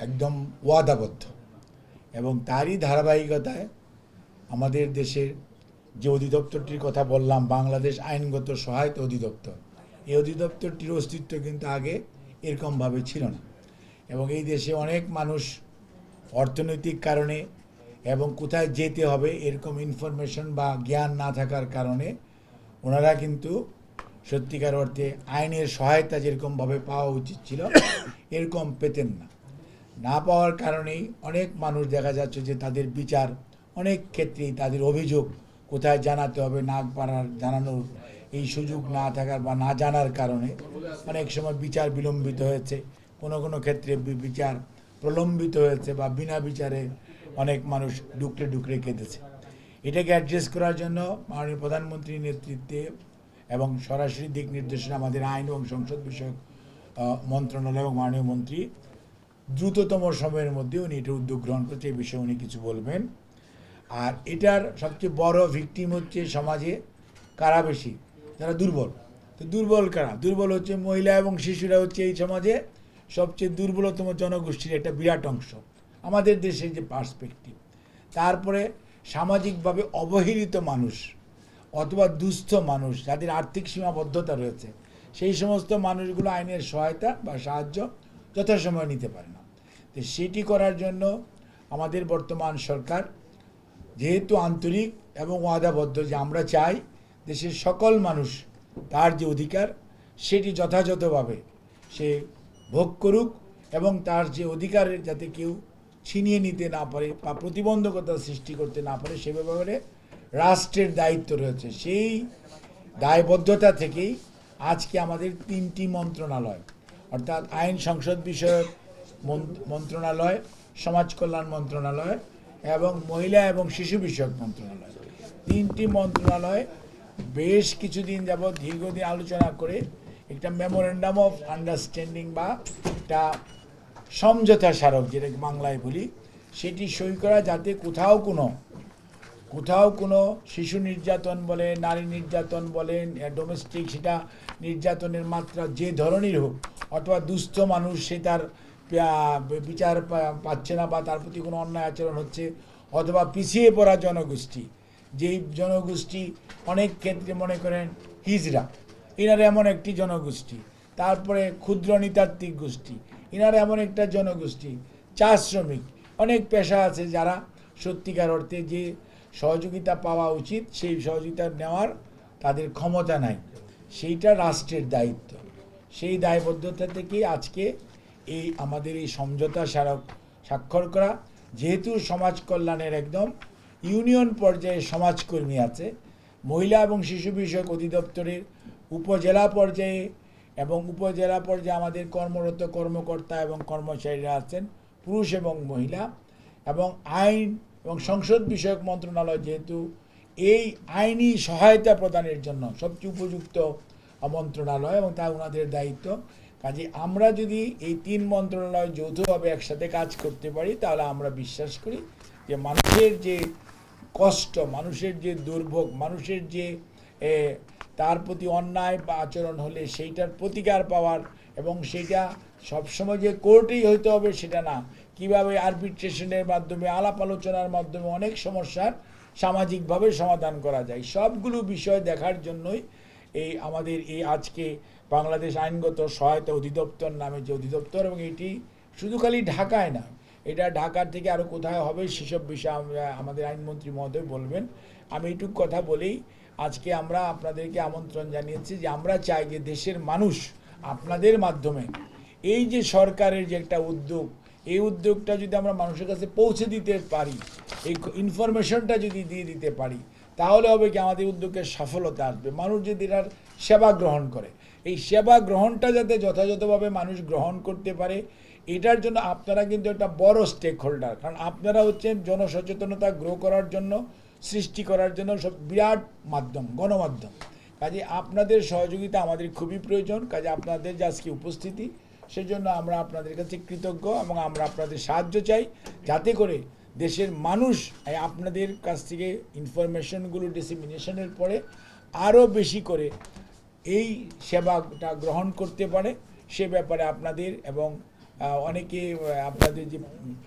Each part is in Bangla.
একদম ওয়াদাবদ্ধ এবং তারই ধারাবাহিকতায় আমাদের দেশের যে অধিদপ্তরটির কথা বললাম, বাংলাদেশ আইনগত সহায়তা অধিদপ্তর, এই অধিদপ্তরটির অস্তিত্ব কিন্তু আগে এরকমভাবে ছিল না। এবং এই দেশে অনেক মানুষ অর্থনৈতিক কারণে এবং কোথায় যেতে হবে এরকম ইনফরমেশন বা জ্ঞান না থাকার কারণে ওনারা কিন্তু সত্যিকার অর্থে আইনের সহায়তা যেরকমভাবে পাওয়া উচিত ছিল এরকম পেতেন না। না পাওয়ার কারণেই অনেক মানুষ দেখা যাচ্ছে যে তাদের বিচার অনেক ক্ষেত্রেই তাদের অভিযোগ কোথায় জানাতে হবে না পারার, জানানোর এই সুযোগ না থাকার বা না জানার কারণে অনেক সময় বিচার বিলম্বিত হয়েছে, কোনো কোনো ক্ষেত্রে বিচার প্রলম্বিত হয়েছে বা বিনা বিচারে অনেক মানুষ ডুকরে ডুকরে কেঁদেছে। এটাকে অ্যাড্রেস করার জন্য মাননীয় প্রধানমন্ত্রীর নেতৃত্বে এবং সরাসরি দিক নির্দেশনা আমাদের আইন এবং সংসদ বিষয়ক মন্ত্রণালয় এবং মাননীয় মন্ত্রী দ্রুততম সময়ের মধ্যে উনি এটা উদ্যোগ গ্রহণ করছে, এই বিষয়ে উনি কিছু বলবেন। আর এটার সবচেয়ে বড় ভিকটিম হচ্ছে সমাজে কারা বেশি, যারা দুর্বল। তো দুর্বল কারা? দুর্বল হচ্ছে মহিলা এবং শিশুরা, হচ্ছে এই সমাজে সবচেয়ে দুর্বলতম জনগোষ্ঠীর একটা বিরাট অংশ আমাদের দেশের যে পার্সপেক্টিভ। তারপরে সামাজিকভাবে অবহেলিত মানুষ অথবা দুস্থ মানুষ, যাদের আর্থিক সীমাবদ্ধতা রয়েছে, সেই সমস্ত মানুষগুলো আইনের সহায়তা বা সাহায্য যথাসময়ে নিতে পারে না। তো সেটি করার জন্য আমাদের বর্তমান সরকার যেহেতু আন্তরিক এবং ওয়াদাবদ্ধ যে আমরা চাই দেশের সকল মানুষ তার যে অধিকার সেটি যথাযথভাবে সে ভোগ করুক এবং তার যে অধিকারের যাতে কেউ ছিনিয়ে নিতে না পারে বা প্রতিবন্ধকতা সৃষ্টি করতে না পারে সে ব্যাপারে রাষ্ট্রের দায়িত্ব রয়েছে। সেই দায়বদ্ধতা থেকেই আজকে আমাদের 3টি মন্ত্রণালয়, অর্থাৎ আইন সংসদ বিষয়ক মন্ত্রণালয়, সমাজ কল্যাণ মন্ত্রণালয় এবং মহিলা এবং শিশু বিষয়ক মন্ত্রণালয়, 3টি মন্ত্রণালয় বেশ কিছুদিন যাবৎ দীর্ঘদিন আলোচনা করে একটা মেমোরেন্ডাম অফ আন্ডারস্ট্যান্ডিং বা একটা সমঝোতা স্মারক যেটাকে বাংলায় বলি, সেটি সই করা, যাতে কোথাও কোনো শিশু নির্যাতন বলেন, নারী নির্যাতন বলেন, ডোমেস্টিক সেটা নির্যাতনের মাত্রা যে ধরনের হোক, অথবা দুস্থ মানুষ সে তার বিচার পাচ্ছে না বা তার প্রতি কোনো অন্যায় আচরণ হচ্ছে, অথবা পিছিয়ে পড়া জনগোষ্ঠী, যেই জনগোষ্ঠী অনেক ক্ষেত্রে মনে করেন হিজড়া, এনারা এমন একটি জনগোষ্ঠী, তারপরে ক্ষুদ্র নৃতাত্ত্বিক গোষ্ঠী, এনারা এমন একটা জনগোষ্ঠী, চা শ্রমিক, অনেক পেশা আছে যারা সত্যিকার অর্থে যে সহযোগিতা পাওয়া উচিত সেই সহযোগিতা নেওয়ার তাদের ক্ষমতা নাই। সেইটা রাষ্ট্রের দায়িত্ব। সেই দায়বদ্ধতা থেকেই আজকে এই আমাদের এই সমঝোতা স্মারক স্বাক্ষর করা। যেহেতু সমাজ কল্যাণের একদম ইউনিয়ন পর্যায়ে সমাজকর্মী আছে, মহিলা এবং শিশু বিষয়ক অধিদপ্তরের উপজেলা পর্যায়ে এবং উপজেলা পর্যায়ে আমাদের কর্মরত কর্মকর্তা এবং কর্মচারীরা আছেন, পুরুষ এবং মহিলা, এবং আইন এবং সংসদ বিষয়ক মন্ত্রণালয় যেহেতু এই আইনি সহায়তা প্রদানের জন্য সবচেয়ে উপযুক্ত মন্ত্রণালয় এবং তা ওনাদের দায়িত্ব। কাজে আমরা যদি এই 3 মন্ত্রণালয় যৌথভাবে একসাথে কাজ করতে পারি তাহলে আমরা বিশ্বাস করি যে মানুষের যে কষ্ট, মানুষের যে দুর্ভোগ, মানুষের যে তার প্রতি অন্যায় বা আচরণ হলে সেইটার প্রতিকার পাওয়ার, এবং সেইটা সবসময় যে কোর্টেই হইতে হবে সেটা না, কিভাবে আরবিট্রেশনের মাধ্যমে, আলাপ আলোচনার মাধ্যমে অনেক সমস্যার সামাজিকভাবে সমাধান করা যায়, সবগুলো বিষয় দেখার জন্যই এই আমাদের এই আজকে বাংলাদেশ আইনগত সহায়তা অধিদপ্তর নামে যে অধিদপ্তর, এবং এটি শুধু খালি ঢাকায় না, এটা ঢাকার থেকে আরও কোথায় হবে সেসব বিষয়ে আমরা আমাদের আইনমন্ত্রী মহোদয় বলবেন। আমি এইটুকু কথা বলেই আজকে আমরা আপনাদেরকে আমন্ত্রণ জানিয়েছি যে আমরা চাই যে দেশের মানুষ আপনাদের মাধ্যমে এই যে সরকারের যে একটা উদ্যোগ, এই উদ্যোগটা যদি আমরা মানুষের কাছে পৌঁছে দিতে পারি, এই ইনফরমেশনটা যদি দিয়ে দিতে পারি, তাহলে হবে কি আমাদের উদ্যোগের সফলতা আসবে। মানুষ যদি এটার সেবা গ্রহণ করে, এই সেবা গ্রহণটা যাতে যথাযথভাবে মানুষ গ্রহণ করতে পারে, এটার জন্য আপনারা কিন্তু একটা বড় স্টেক হোল্ডার, কারণ আপনারা হচ্ছেন জনসচেতনতা গ্রো করার জন্য, সৃষ্টি করার জন্য সব বিরাট মাধ্যম, গণমাধ্যম। কাজে আপনাদের সহযোগিতা আমাদের খুবই প্রয়োজন। কাজে আপনাদের যে আজকে উপস্থিতি, সেজন্য আমরা আপনাদের কাছে কৃতজ্ঞ এবং আমরা আপনাদের সাহায্য চাই, যাতে করে দেশের মানুষ আপনাদের কাছ থেকে ইনফরমেশনগুলো ডিসেমিনেশনের পরে আরও বেশি করে এই সেবাটা গ্রহণ করতে পারে। সে ব্যাপারে আপনাদের এবং অনেকে আপনাদের যে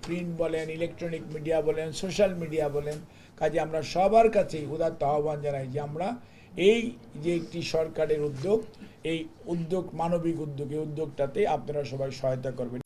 প্রিন্ট বলেন, ইলেকট্রনিক মিডিয়া বলেন, সোশ্যাল মিডিয়া বলেন, কাজে আমরা সবার কাছেই উদাত্ত আহ্বান জানাই যে আমরা এই যে একটি সরকারের উদ্যোগ, এই উদ্যোগ মানবিক উদ্যোগ, এই উদ্যোগটাতে আপনারা সবাই সহায়তা করবেন।